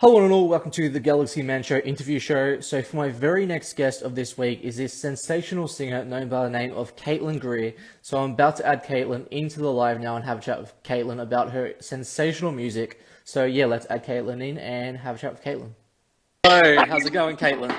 Hello and all, welcome to the Galaxy Man Show interview show. So for my very next guest of this week is this sensational singer known by the name of Greer. So I'm about to add Caitlin into the live now and have a chat with Caitlin about her sensational music. So yeah, let's add Caitlin in and have a chat with Caitlin. Hello, how's it going, Caitlin?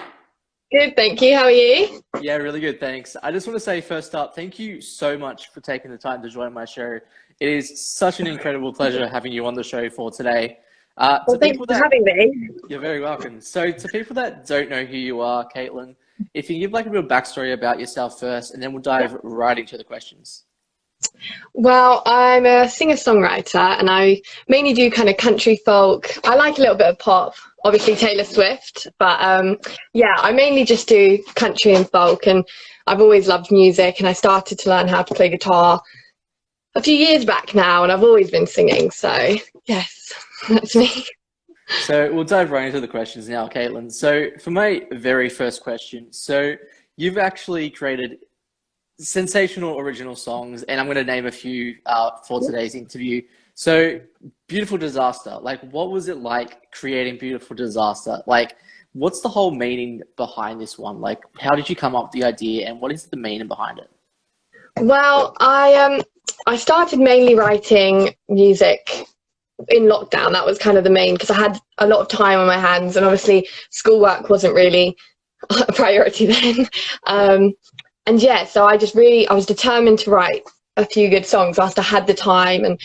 Good, thank you. How are you? Yeah, really good, thanks. I just want to say first up, thank you so much for taking the time to join my show. It is such an incredible pleasure having you on the show for today. Well, To thanks people for that having me. You're very welcome. So, to people that don't know who you are, Caitlin, if you give like a real backstory about yourself first, and then we'll dive right into the questions. Well, I'm a singer-songwriter and I mainly do kind of country folk. I like a little bit of pop, obviously Taylor Swift, but yeah, I mainly just do country and folk, and I've always loved music, and I started to learn how to play guitar a few years back now, and I've always been singing. So, yes, that's me. So, we'll dive right into the questions now, Caitlin. So, for my very first question, so you've actually created sensational original songs, and I'm going to name a few for today's interview. So, Beautiful Disaster, like what was it like creating Beautiful Disaster? Like, what's the whole meaning behind this one? Like, how did you come up with the idea, and what is the meaning behind it? Well, I started mainly writing music in lockdown. That was kind of the main, because I had a lot of time on my hands, and obviously schoolwork wasn't really a priority then. Um, and yeah, so I was determined to write a few good songs whilst I had the time, and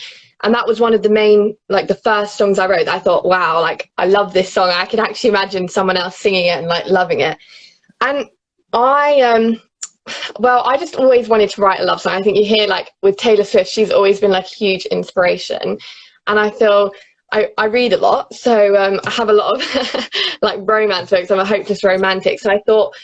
that was one of the main, like the first songs I wrote that I thought, wow, like I love this song. I could actually imagine someone else singing it and like loving it. And I well, I just always wanted to write a love song. I think you hear like with Taylor Swift, she's always been like a huge inspiration. And I feel I read a lot, so I have a lot of like romance books. I'm a hopeless romantic. So I thought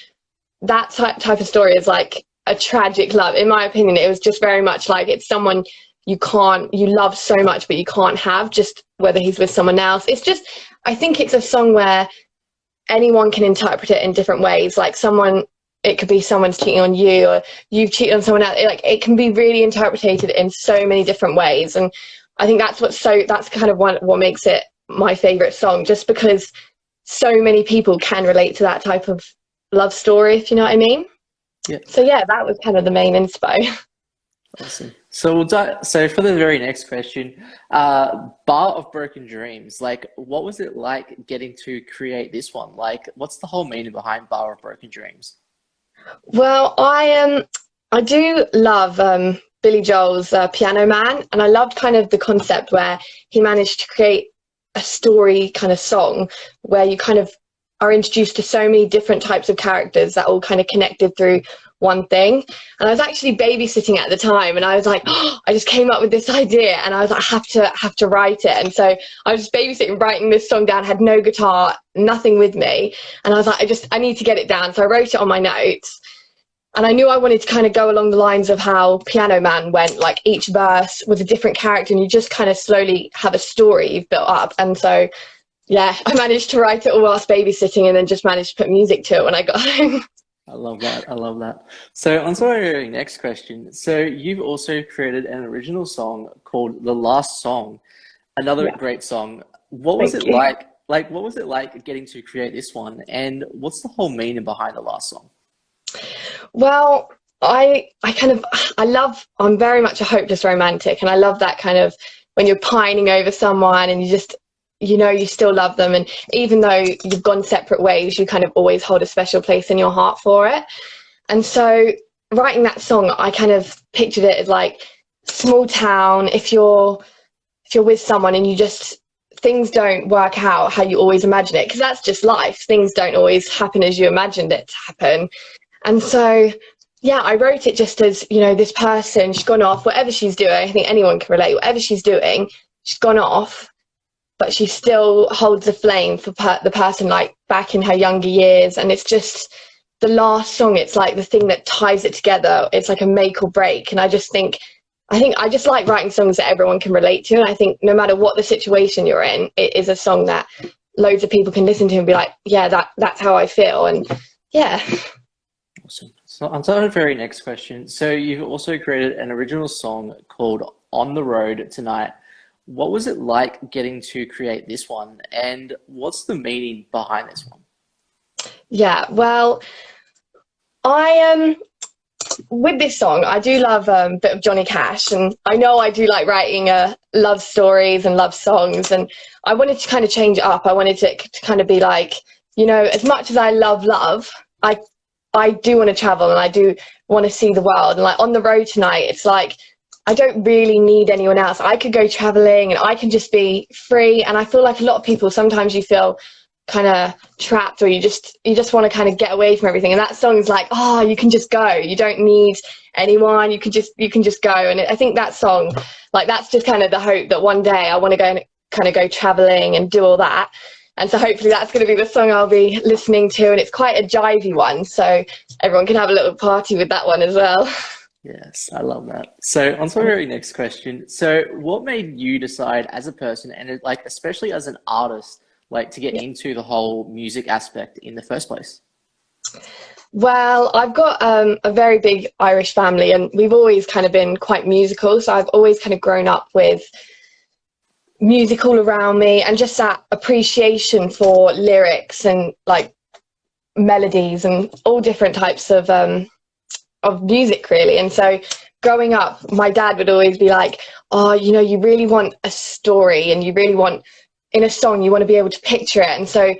that type of story is like a tragic love. In my opinion, it was just very much like it's someone you love so much, but you can't have, just whether he's with someone else. It's just, I think it's a song where anyone can interpret it in different ways. Like it could be someone's cheating on you, or you've cheated on someone else. Like it can be really interpreted in so many different ways. And I think that's kind of what makes it my favorite song, just because so many people can relate to that type of love story, if you know what I mean. Yeah, So yeah, that was kind of the main inspo. awesome. So so for the very next question, Bar of Broken Dreams, like what was it like getting to create this one? Like, what's the whole meaning behind Bar of Broken Dreams? Well, I do love Billy Joel's Piano Man, and I loved kind of the concept where he managed to create a story kind of song where you kind of are introduced to so many different types of characters that all kind of connected through one thing. And I was actually babysitting at the time, and I was like, oh, I just came up with this idea, and I was like, I have to write it. And so I was just babysitting, writing this song down, had no guitar, nothing with me, and I was like, I need to get it down. So I wrote it on my notes. And I knew I wanted to kind of go along the lines of how Piano Man went, like each verse was a different character, and you just kind of slowly have a story you've built up. And so, yeah, I managed to write it all whilst babysitting, and then just managed to put music to it when I got home. I love that. I love that. So on to our next question. So you've also created an original song called The Last Song, another Yeah, great song. What was thank it you. like? Like, what was it like getting to create this one? And what's the whole meaning behind the last song? Well, I'm very much a hopeless romantic, and I love that kind of when you're pining over someone and you still love them, and even though you've gone separate ways, you kind of always hold a special place in your heart for it. And so writing that song, I kind of pictured it as like small town. If you're with someone and things don't work out how you always imagine it, because that's just life. Things don't always happen as you imagined it to happen. And so, yeah, I wrote it just as, this person, she's gone off, whatever she's doing. I think anyone can relate, whatever she's doing, she's gone off, but she still holds the flame for the person like back in her younger years. And it's just the last song. It's like the thing that ties it together. It's like a make or break. And I just like writing songs that everyone can relate to. And I think no matter what the situation you're in, it is a song that loads of people can listen to and be like, yeah, that's how I feel. And yeah. Awesome. So on to our very next question. So you've also created an original song called On the Road Tonight. What was it like getting to create this one, and what's the meaning behind this one? Yeah, well, I with this song, I do love a bit of Johnny Cash, and I know I do like writing love stories and love songs, and I wanted to kind of change it up. I wanted it to kind of be like, as much as I love love, I I do want to travel and I do want to see the world. And like on the road tonight, it's like I don't really need anyone else. I could go traveling and I can just be free. And I feel like a lot of people, sometimes you feel kind of trapped, or you just want to kind of get away from everything. And that song is like, oh, you can just go. You don't need anyone. You can just go. And I think that song, like that's just kind of the hope that one day I want to go and kind of go traveling and do all that. And so hopefully that's going to be the song I'll be listening to. And it's quite a jivey one, so everyone can have a little party with that one as well. Yes, I love that. So on to our very next question. So what made you decide as a person and like especially as an artist, like to get into the whole music aspect in the first place? Well, I've got a very big Irish family, and we've always kind of been quite musical. So I've always kind of grown up with music all around me, and just that appreciation for lyrics and like melodies and all different types of music, really. And so growing up, my dad would always be like, oh, you really want a story, and you really want, in a song, you want to be able to picture it. And so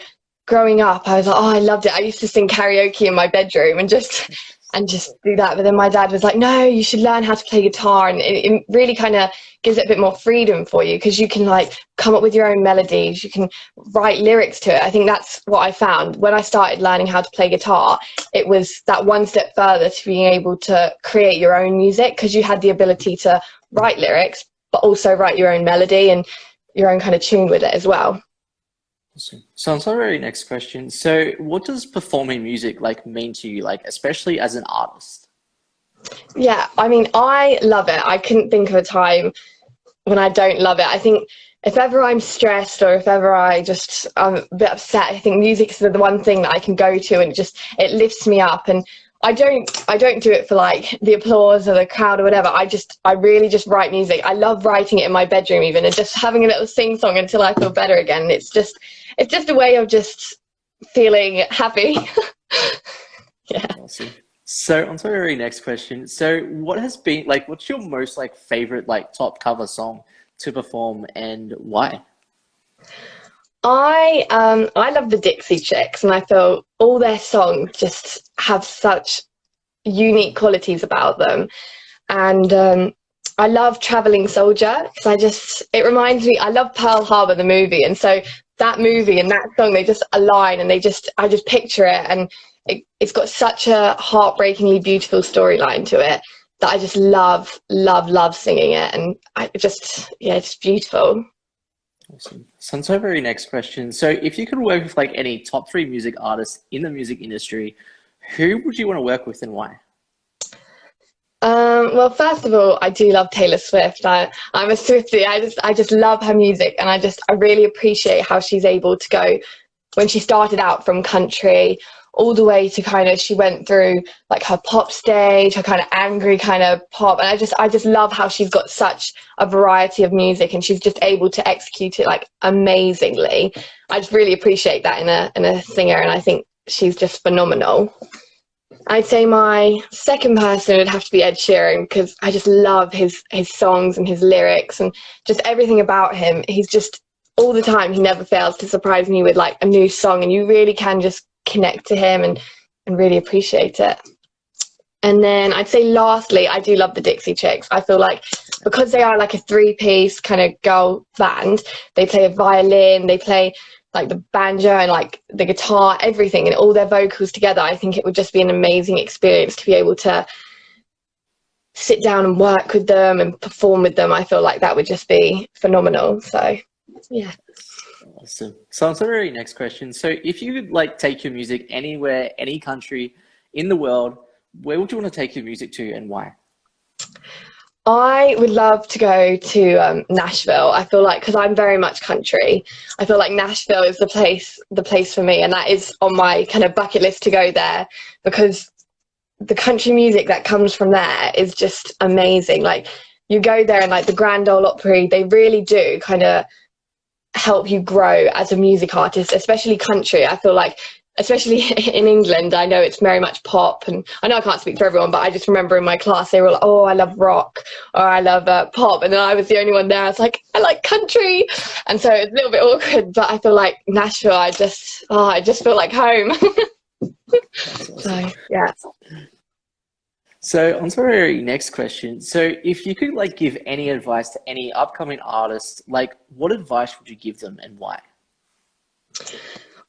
growing up, I was like, oh, I loved it. I used to sing karaoke in my bedroom and just do that. But then my dad was like, no, you should learn how to play guitar. And it really kind of gives it a bit more freedom for you, because you can like come up with your own melodies. You can write lyrics to it. I think that's what I found when I started learning how to play guitar. It was that one step further to being able to create your own music, because you had the ability to write lyrics, but also write your own melody and your own kind of tune with it as well. Awesome. So on to our very next question. So what does performing music like mean to you, like especially as an artist? Yeah, I mean, I love it. I couldn't think of a time when I don't love it. I think if ever I'm stressed, or if ever I'm a bit upset, I think music is the one thing that I can go to, and it lifts me up. And I don't do it for like the applause or the crowd or whatever. I really just write music. I love writing it in my bedroom even, and just having a little sing song until I feel better again. It's just a way of just feeling happy. Yeah. Awesome. So on to our very next question. So what has been like, what's your most like favorite like top cover song to perform, and why? I love the Dixie Chicks, and I feel all their songs just have such unique qualities about them. And I love Traveling Soldier, because it reminds me, I love Pearl Harbor, the movie. And so that movie and that song, they just align, and I just picture it. And it's got such a heartbreakingly beautiful storyline to it that I just love, love, love singing it. And it's beautiful. Awesome. So on to our very next question. So if you could work with like any top three music artists in the music industry, who would you want to work with and why? Well, first of all, I do love Taylor Swift. I'm a Swiftie. I just love her music, and I really appreciate how she's able to go, when she started out from country all the way to kind of, she went through like her pop stage, her kind of angry kind of pop. And I just love how she's got such a variety of music, and she's just able to execute it like amazingly. I just really appreciate that in a singer, and I think she's just phenomenal. I'd say my second person would have to be Ed Sheeran, because I just love his songs and his lyrics and just everything about him. He's just, all the time, he never fails to surprise me with like a new song, and you really can just connect to him and really appreciate it. And then I'd say lastly, I do love the Dixie Chicks. I feel like because they are like a three-piece kind of girl band, they play a violin, they play like the banjo and like the guitar, everything, and all their vocals together. I think it would just be an amazing experience to be able to sit down and work with them and perform with them. I feel like that would just be phenomenal. So, yeah. Awesome. So on to the very next question. So if you could like take your music anywhere, any country in the world, where would you want to take your music to, and why? I would love to go to Nashville. I feel like, because I'm very much country, I feel like Nashville is the place for me, and that is on my kind of bucket list to go there, because the country music that comes from there is just amazing. Like, you go there and like the Grand Ole Opry, they really do kind of help you grow as a music artist, especially country. I feel like, especially in England, I know it's very much pop, and I know I can't speak for everyone, but I just remember in my class they were like, oh, I love rock, or I love pop, and then I was the only one there. I was like, I like country, and so it's a little bit awkward. But I feel like Nashville, I just feel like home. That's awesome. So yeah. So on to our next question. So if you could like give any advice to any upcoming artist, like what advice would you give them and why?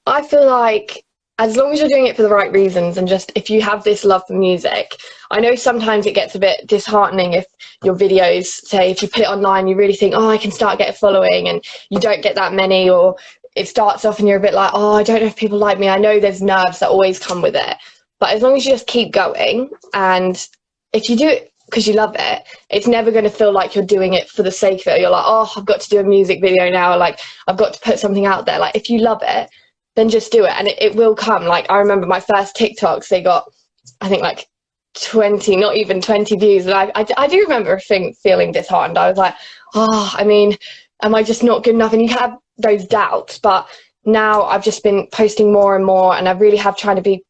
I feel like as long as you're doing it for the right reasons, and just if you have this love for music, I know sometimes it gets a bit disheartening if your videos, say if you put it online, you really think, oh, I can start get a following, and you don't get that many, or it starts off and you're a bit like, oh, I don't know if people like me. I know there's nerves that always come with it, but as long as you just keep going, and if you do it because you love it, it's never going to feel like you're doing it for the sake of it. You're like, oh, I've got to do a music video now, like I've got to put something out there. Like if you love it, then just do it, and it will come. Like I remember my first TikToks, they got, I think like 20, not even 20 views, and I do remember feeling disheartened. I was like, oh, I mean, am I just not good enough? And you have those doubts, but now I've just been posting more and more, and I really have tried to be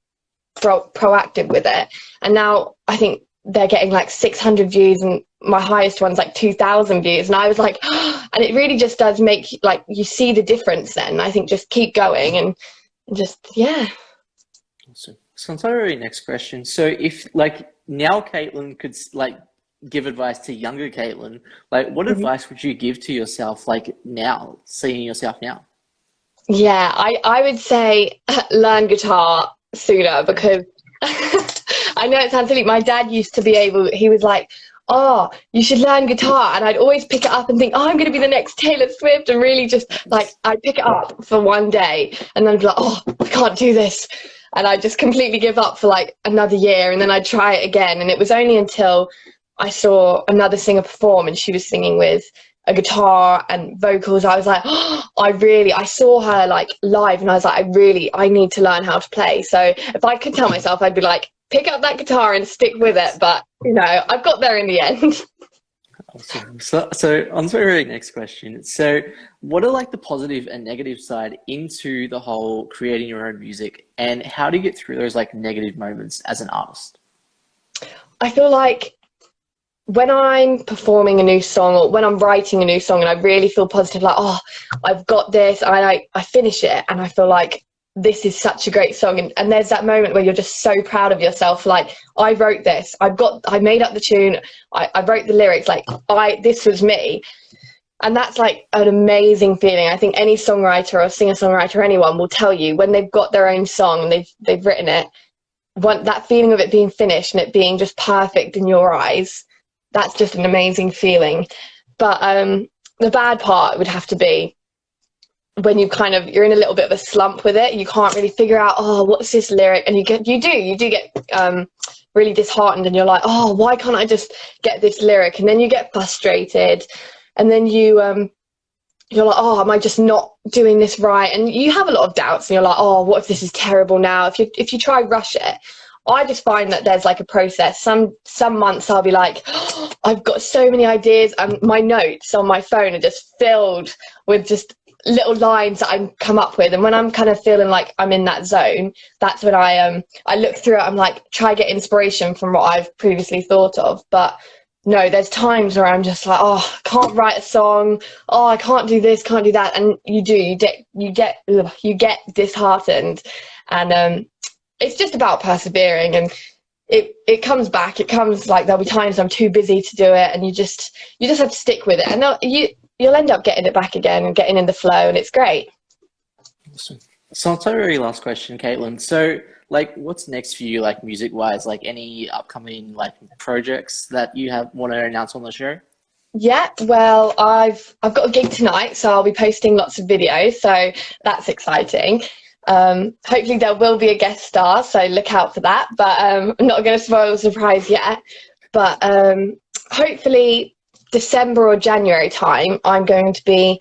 proactive with it, and now I think they're getting like 600 views, and my highest one's like 2,000 views, and I was like, oh, and it really just does make like you see the difference. Then I think just keep going and just Awesome. So on to our next question. So if like now Caitlin could like give advice to younger Caitlin, like what advice would you give to yourself like now, seeing yourself now? Yeah, I would say learn guitar sooner, because I know it sounds silly. My dad used to be able, he was like, oh, you should learn guitar. And I'd always pick it up and think, oh, I'm going to be the next Taylor Swift. And really just like, I'd pick it up for one day and then I'd be like, oh, I can't do this. And I'd just completely give up for like another year. And then I'd try it again. And it was only until I saw another singer perform and she was singing with a guitar and vocals. I was like, oh, I saw her like live, and I was like, I need to learn how to play. So if I could tell myself, I'd be like, pick up that guitar and stick with it. But you know, I've got there in the end. Awesome. So on to our next question. So what are like the positive and negative side into the whole creating your own music, and how do you get through those like negative moments as an artist? I feel like when I'm performing a new song, or when I'm writing a new song, and I really feel positive, like, oh, I've got this, I finish it and I feel like this is such a great song, and there's that moment where you're just so proud of yourself, like, I wrote this, I made up the tune, I wrote the lyrics, like this was me. And that's like an amazing feeling. I think any songwriter or singer-songwriter or anyone will tell you when they've got their own song and they've written it, that feeling of it being finished and it being just perfect in your eyes, that's just an amazing feeling. But the bad part would have to be when you're in a little bit of a slump with it. You can't really figure out, oh, what's this lyric? And you do get really disheartened, and you're like, oh, why can't I just get this lyric? And then you get frustrated, and then you're like, oh, am I just not doing this right? And you have a lot of doubts, and you're like, oh, what if this is terrible now? If you try rush it, I just find that there's like a process. Some months I'll be like, oh, I've got so many ideas, and my notes on my phone are just filled with just little lines that I come up with. And when I'm kind of feeling like I'm in that zone, that's when I look through it. I'm like, try get inspiration from what I've previously thought of. But no, there's times where I'm just like, oh, I can't write a song. Oh, I can't do this, can't do that. And you get disheartened, and it's just about persevering, and it comes back. It comes, like, there'll be times I'm too busy to do it, and you just have to stick with it, and you'll end up getting it back again and getting in the flow, and it's great. Awesome. So I'll tell you your last question, Caitlin. So like, what's next for you, like music wise, like any upcoming like projects that you want to announce on the show? Yeah, well, I've got a gig tonight, so I'll be posting lots of videos, so that's exciting. Hopefully there will be a guest star, so look out for that, but I'm not going to spoil the surprise yet. But hopefully December or January time, I'm going to be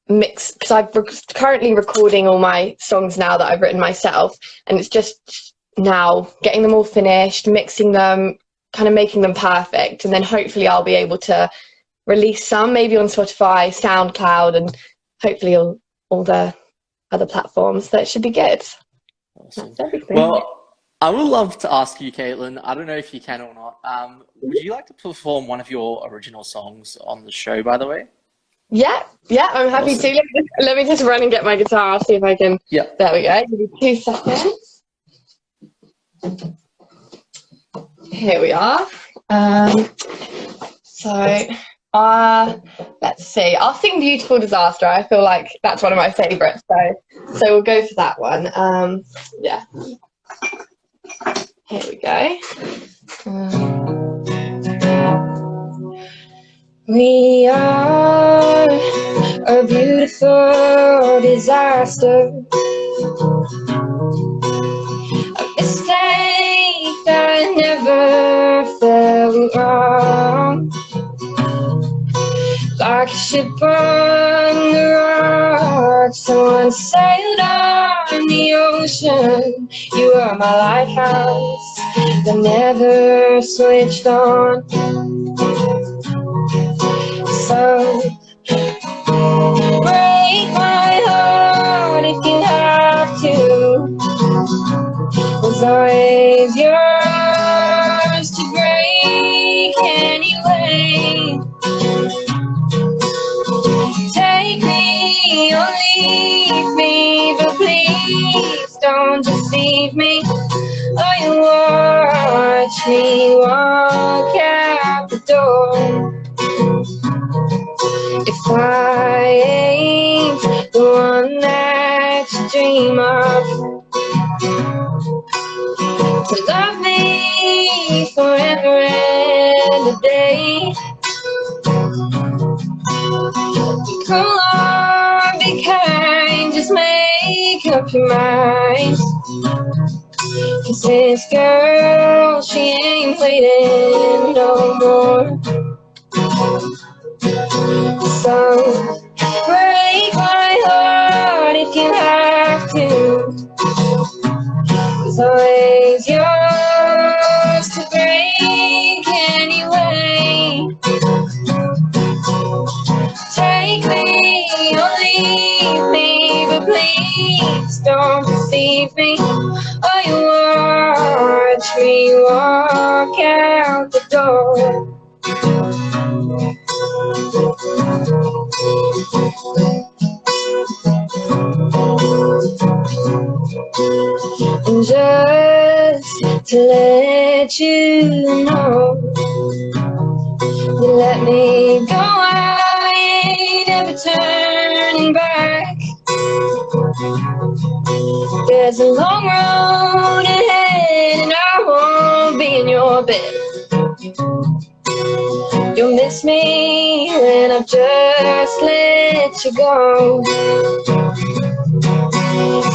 mixed, because I'm currently recording all my songs now that I've written myself, and it's just now getting them all finished, mixing them, kind of making them perfect, and then hopefully I'll be able to release some maybe on Spotify, SoundCloud, and hopefully all the other platforms. That should be good. Awesome. That's everything. Well, I would love to ask you, Caitlin, I don't know if you can or not, would you like to perform one of your original songs on the show, by the way? Yeah, I'm happy Awesome. to. Let me just run and get my guitar. I'll see if I can. Yeah. There we go. Give me 2 seconds. Here we are. Let's see. I'll sing "Beautiful Disaster." I feel like that's one of my favourites. So we'll go for that one. Yeah. Here we go. We are a beautiful disaster, a mistake that never felt wrong, like a ship on the rocks. Someone sailed on the ocean. You are my lighthouse that never switched on. So break my heart if you have to. It's always yours to break anyway. Take me or leave me, but please don't deceive me, or you watch me walk out the door. If I ain't the one that you dream of, to love me forever and a day, come on, be kind, just make up your mind. 'Cause this girl, she ain't waiting no more. So break my heart if you have to. It's always yours to break anyway. Take me or leave me, but please don't deceive me, or you watch me walk out the door. And just to let you know, you let me go, I ain't ever turning back. There's a long road ahead, and I won't be in your bed. You'll miss me when I've just let you go.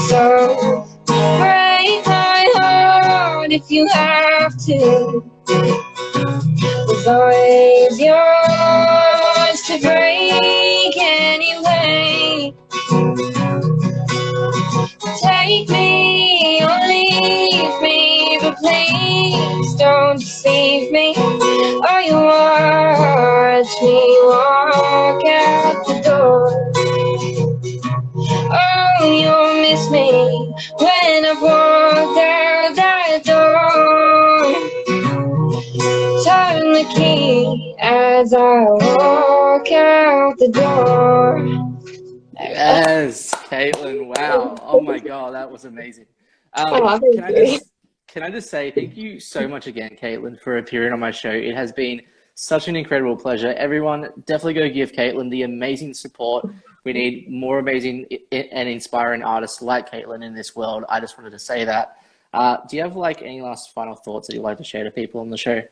So break my heart if you have to. It's always yours to break anyway. Take me or leave me, but please don't deceive me, or you watch me walk out the door. Oh, you'll miss me when I've walked out that door. Turn the key as I walk out the door. Yes, Caitlin, wow. Oh my God, that was amazing. Oh, Can I thank you. just say thank you so much again, Caitlin, for appearing on my show. It has been such an incredible pleasure. Everyone, definitely go give Caitlin the amazing support. We need more amazing and inspiring artists like Caitlin in this world. I just wanted to say that. Do you have like any last final thoughts that you'd like to share to people on the show?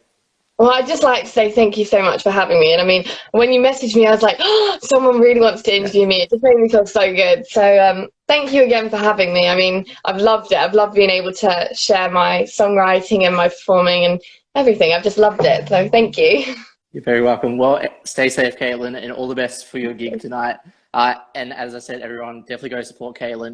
Well, I'd just like to say thank you so much for having me. And I mean, when you messaged me, I was like, oh, someone really wants to interview me. It just made me feel so good. So thank you again for having me. I mean, I've loved it. I've loved being able to share my songwriting and my performing and everything. I've just loved it. So thank you. You're very welcome. Well, stay safe, Caitlin, and all the best for your gig tonight. And as I said, everyone, definitely go support Caitlin.